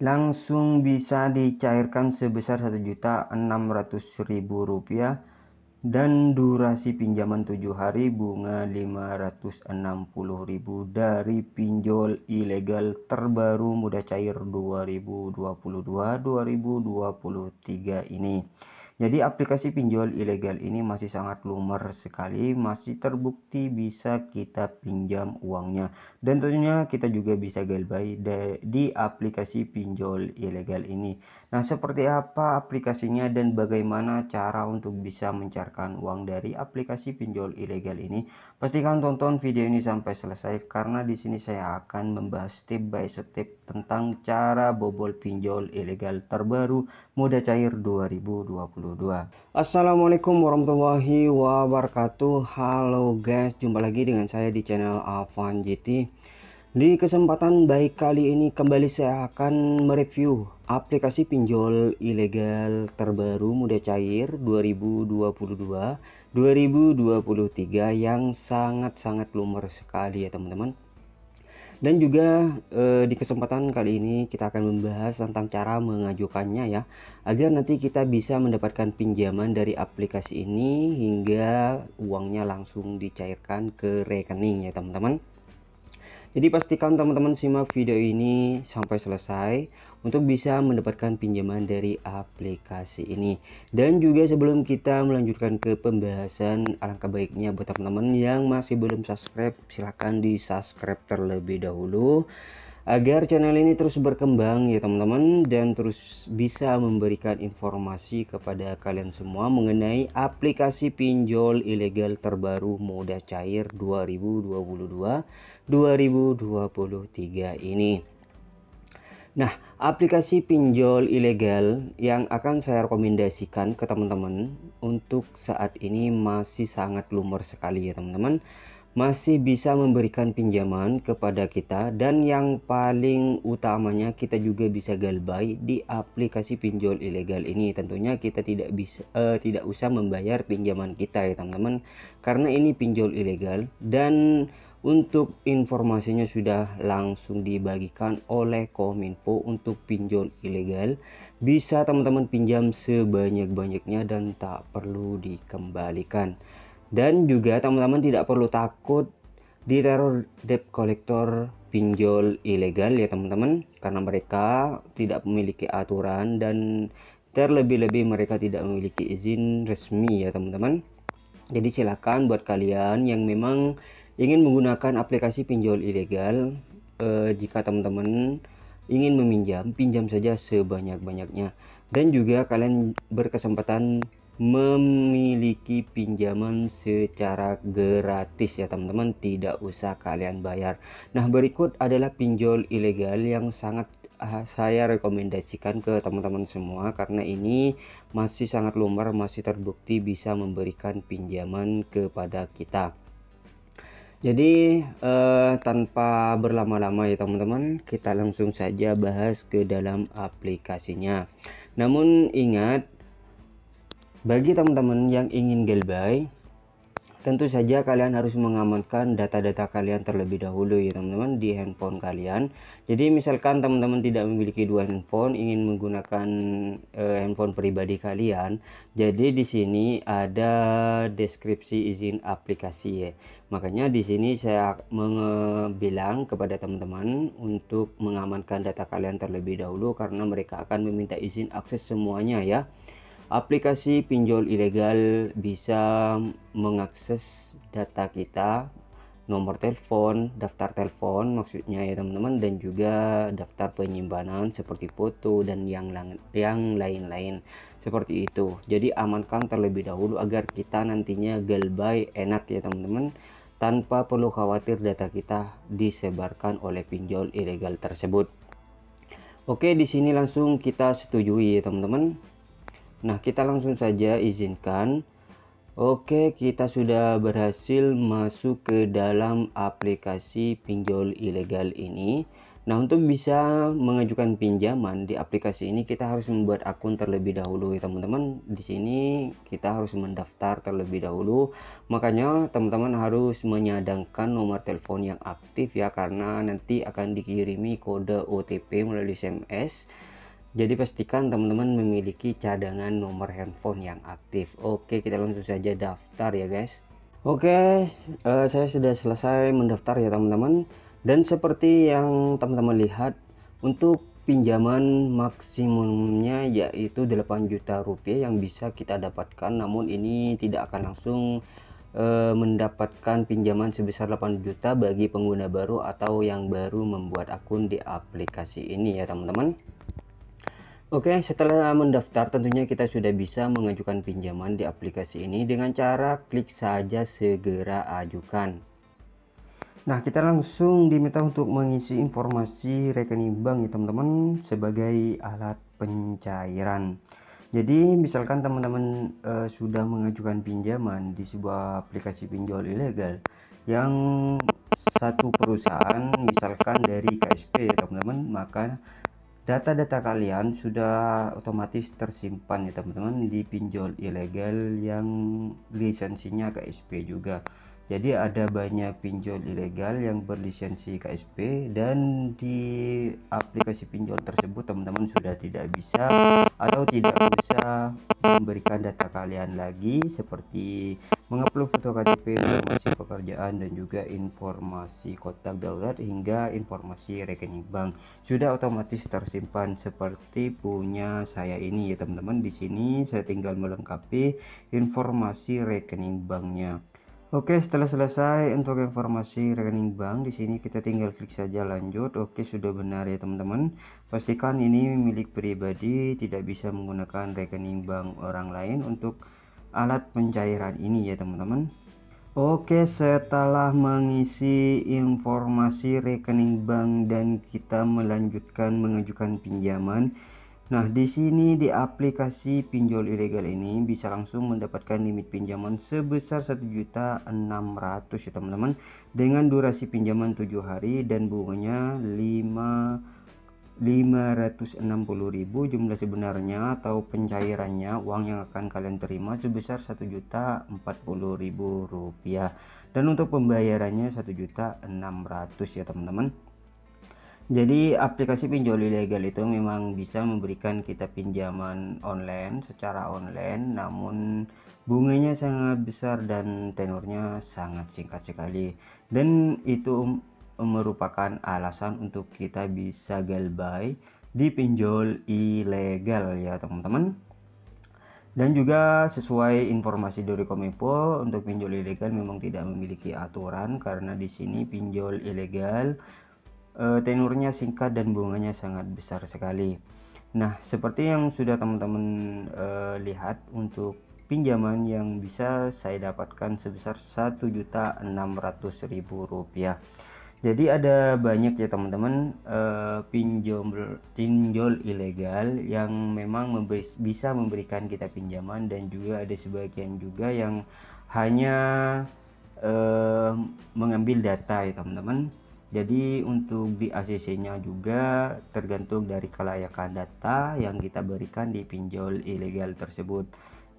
langsung bisa dicairkan sebesar Rp1.600.000 dan durasi pinjaman 7 hari, bunga Rp560.000 dari pinjol ilegal terbaru mudah cair 2022-2023 ini. Jadi aplikasi pinjol ilegal ini masih sangat lumer sekali, masih terbukti bisa kita pinjam uangnya. Dan tentunya kita juga bisa galbay di aplikasi pinjol ilegal ini. Nah, seperti apa aplikasinya dan bagaimana cara untuk bisa mencairkan uang dari aplikasi pinjol ilegal ini? Pastikan tonton video ini sampai selesai karena di sini saya akan membahas step by step tentang cara bobol pinjol ilegal terbaru mudah cair 2022. Assalamualaikum warahmatullahi wabarakatuh. Halo guys, jumpa lagi dengan saya di channel Avan GT. Di kesempatan baik kali ini kembali saya akan mereview aplikasi pinjol ilegal terbaru mudah cair 2022-2023 yang sangat-sangat lumer sekali ya teman-teman. Dan juga di kesempatan kali ini kita akan membahas tentang cara mengajukannya ya, agar nanti kita bisa mendapatkan pinjaman dari aplikasi ini hingga uangnya langsung dicairkan ke rekening ya teman-teman. Jadi pastikan teman-teman simak video ini sampai selesai untuk bisa mendapatkan pinjaman dari aplikasi ini. Dan juga sebelum kita melanjutkan ke pembahasan, alangkah baiknya buat teman-teman yang masih belum subscribe, silahkan di subscribe terlebih dahulu agar channel ini terus berkembang ya teman-teman, dan terus bisa memberikan informasi kepada kalian semua mengenai aplikasi pinjol ilegal terbaru mudah cair 2022-2023 ini. Nah, aplikasi pinjol ilegal yang akan saya rekomendasikan ke teman-teman untuk saat ini masih sangat lumer sekali ya teman-teman, masih bisa memberikan pinjaman kepada kita, dan yang paling utamanya kita juga bisa galbay di aplikasi pinjol ilegal ini. Tentunya kita tidak usah membayar pinjaman kita ya teman-teman, karena ini pinjol ilegal, dan untuk informasinya sudah langsung dibagikan oleh Kominfo untuk pinjol ilegal. Bisa teman-teman pinjam sebanyak-banyaknya dan tak perlu dikembalikan. Dan juga teman-teman tidak perlu takut diteror debt collector pinjol ilegal ya teman-teman, karena mereka tidak memiliki aturan dan terlebih-lebih mereka tidak memiliki izin resmi ya teman-teman. Jadi silakan buat kalian yang memang ingin menggunakan aplikasi pinjol ilegal, jika teman-teman ingin meminjam, pinjam saja sebanyak-banyaknya. Dan juga kalian berkesempatan memiliki pinjaman secara gratis ya teman-teman, tidak usah kalian bayar. Nah, berikut adalah pinjol ilegal yang sangat saya rekomendasikan ke teman-teman semua, karena ini masih sangat lumer, masih terbukti bisa memberikan pinjaman kepada kita. Jadi tanpa berlama-lama ya teman-teman, kita langsung saja bahas ke dalam aplikasinya. Namun ingat, bagi teman-teman yang ingin galbay, tentu saja kalian harus mengamankan data-data kalian terlebih dahulu ya teman-teman di handphone kalian. Jadi misalkan teman-teman tidak memiliki dua handphone, ingin menggunakan handphone pribadi kalian, jadi di sini ada deskripsi izin aplikasi ya. Makanya di sini saya bilang kepada teman-teman untuk mengamankan data kalian terlebih dahulu, karena mereka akan meminta izin akses semuanya ya. Aplikasi pinjol ilegal bisa mengakses data kita, nomor telepon, daftar telepon maksudnya ya teman-teman, dan juga daftar penyimpanan seperti foto dan yang lain-lain seperti itu. Jadi amankan terlebih dahulu agar kita nantinya galbay enak ya teman-teman, tanpa perlu khawatir data kita disebarkan oleh pinjol ilegal tersebut. Oke, di sini langsung kita setujui ya teman-teman. Nah, kita langsung saja izinkan. Oke, kita sudah berhasil masuk ke dalam aplikasi pinjol ilegal ini. Nah, untuk bisa mengajukan pinjaman di aplikasi ini kita harus membuat akun terlebih dahulu ya teman-teman. Di sini kita harus mendaftar terlebih dahulu. Makanya teman-teman harus menyadangkan nomor telepon yang aktif ya, karena nanti akan dikirimi kode OTP melalui SMS. Jadi pastikan teman-teman memiliki cadangan nomor handphone yang aktif. Oke, kita langsung saja daftar ya guys. Oke, saya sudah selesai mendaftar ya teman-teman. Dan seperti yang teman-teman lihat, untuk pinjaman maksimumnya yaitu 8 juta rupiah yang bisa kita dapatkan. Namun ini tidak akan langsung mendapatkan pinjaman sebesar 8 juta bagi pengguna baru atau yang baru membuat akun di aplikasi ini ya teman-teman. Oke, setelah mendaftar tentunya kita sudah bisa mengajukan pinjaman di aplikasi ini dengan cara klik saja segera ajukan. Nah, kita langsung diminta untuk mengisi informasi rekening bank ya teman-teman sebagai alat pencairan. Jadi misalkan teman-teman sudah mengajukan pinjaman di sebuah aplikasi pinjol ilegal yang satu perusahaan misalkan dari KSP ya teman-teman, maka data-data kalian sudah otomatis tersimpan ya teman-teman di pinjol ilegal yang lisensinya KSP juga. Jadi ada banyak pinjol ilegal yang berlisensi KSP, dan di aplikasi pinjol tersebut teman-teman sudah tidak bisa atau tidak bisa memberikan data kalian lagi seperti mengupload foto KTP, informasi pekerjaan, dan juga informasi kotak darurat hingga informasi rekening bank. Sudah otomatis tersimpan seperti punya saya ini ya teman-teman. Di sini saya tinggal melengkapi informasi rekening banknya. Oke, setelah selesai untuk informasi rekening bank, di sini kita tinggal klik saja lanjut. Oke, sudah benar ya teman-teman. Pastikan ini milik pribadi, tidak bisa menggunakan rekening bank orang lain untuk alat pencairan ini ya teman-teman. Oke, setelah mengisi informasi rekening bank dan kita melanjutkan mengajukan pinjaman. Nah, di sini di aplikasi pinjol ilegal ini bisa langsung mendapatkan limit pinjaman sebesar 1.600.000 ya teman-teman, dengan durasi pinjaman 7 hari dan bunganya 560.000. Jumlah sebenarnya atau pencairannya uang yang akan kalian terima sebesar 1.040.000 rupiah, dan untuk pembayarannya 1.600.000 ya teman-teman. Jadi aplikasi pinjol ilegal itu memang bisa memberikan kita pinjaman online secara online, namun bunganya sangat besar dan tenornya sangat singkat sekali, dan itu merupakan alasan untuk kita bisa galbay di pinjol ilegal ya teman-teman. Dan juga sesuai informasi dari Kominfo, untuk pinjol ilegal memang tidak memiliki aturan karena di sini pinjol ilegal tenurnya singkat dan bunganya sangat besar sekali. Nah, seperti yang sudah teman-teman lihat, untuk pinjaman yang bisa saya dapatkan sebesar 1.600.000 rupiah. Jadi ada banyak ya teman-teman pinjol ilegal yang memang bisa memberikan kita pinjaman, dan juga ada sebagian juga yang hanya mengambil data ya teman-teman. Jadi untuk di ACC-nya juga tergantung dari kelayakan data yang kita berikan di pinjol ilegal tersebut.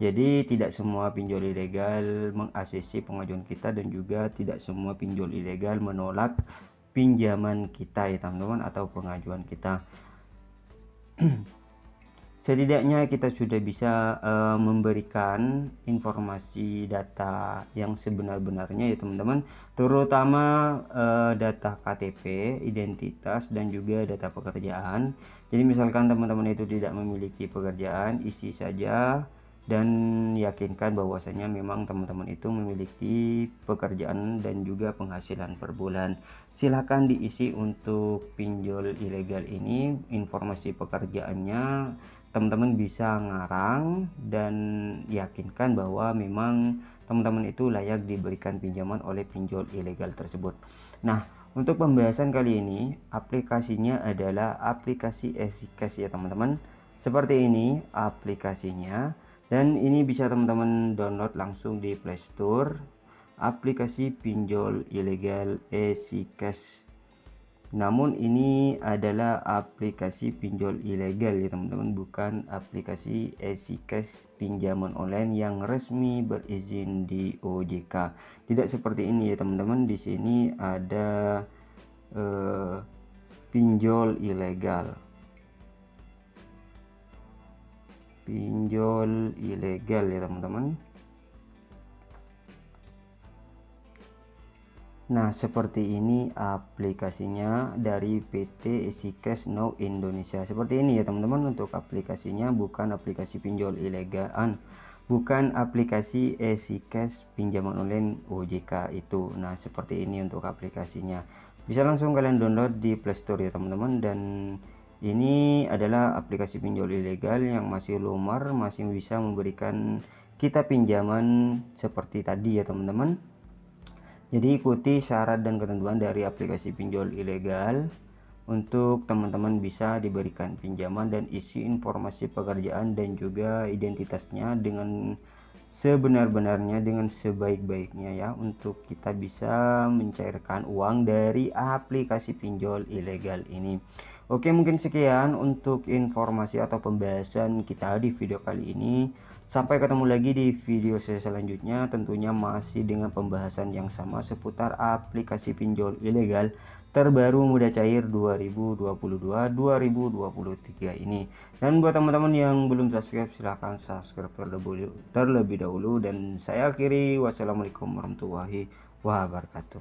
Jadi tidak semua pinjol ilegal meng-ACC pengajuan kita, dan juga tidak semua pinjol ilegal menolak pinjaman kita ya teman-teman atau pengajuan kita. Setidaknya kita sudah bisa memberikan informasi data yang sebenar-benarnya ya teman-teman, terutama data KTP, identitas, dan juga data pekerjaan. Jadi misalkan teman-teman itu tidak memiliki pekerjaan, isi saja dan yakinkan bahwasanya memang teman-teman itu memiliki pekerjaan dan juga penghasilan per bulan. Silahkan diisi untuk pinjol ilegal ini informasi pekerjaannya. Teman-teman bisa ngarang dan yakinkan bahwa memang teman-teman itu layak diberikan pinjaman oleh pinjol ilegal tersebut. Nah, untuk pembahasan kali ini aplikasinya adalah aplikasi EasyCash ya teman-teman. Seperti ini aplikasinya, dan ini bisa teman-teman download langsung di Play Store, aplikasi pinjol ilegal EasyCash. Namun ini adalah aplikasi pinjol ilegal ya teman-teman, bukan aplikasi EasyCash pinjaman online yang resmi berizin di OJK. Tidak seperti ini ya teman-teman. Di sini ada pinjol ilegal. Pinjol ilegal ya teman-teman. Nah, seperti ini aplikasinya dari PT EasyCash Now Indonesia. Seperti ini ya teman-teman untuk aplikasinya, bukan aplikasi pinjol ilegal, bukan aplikasi EasyCash pinjaman online OJK itu. Nah, seperti ini untuk aplikasinya. Bisa langsung kalian download di Play Store ya teman-teman. Dan ini adalah aplikasi pinjol ilegal yang masih lumar, masih bisa memberikan kita pinjaman seperti tadi ya teman-teman. Jadi ikuti syarat dan ketentuan dari aplikasi pinjol ilegal untuk teman-teman bisa diberikan pinjaman dan isi informasi pekerjaan dan juga identitasnya dengan sebenar-benarnya, dengan sebaik-baiknya ya, untuk kita bisa mencairkan uang dari aplikasi pinjol ilegal ini. Oke, mungkin sekian untuk informasi atau pembahasan kita di video kali ini. Sampai ketemu lagi di video saya selanjutnya, tentunya masih dengan pembahasan yang sama seputar aplikasi pinjol ilegal terbaru mudah cair 2022-2023 ini. Dan buat teman-teman yang belum subscribe, silahkan subscribe terlebih dahulu. Dan saya akhiri, wassalamualaikum warahmatullahi wabarakatuh.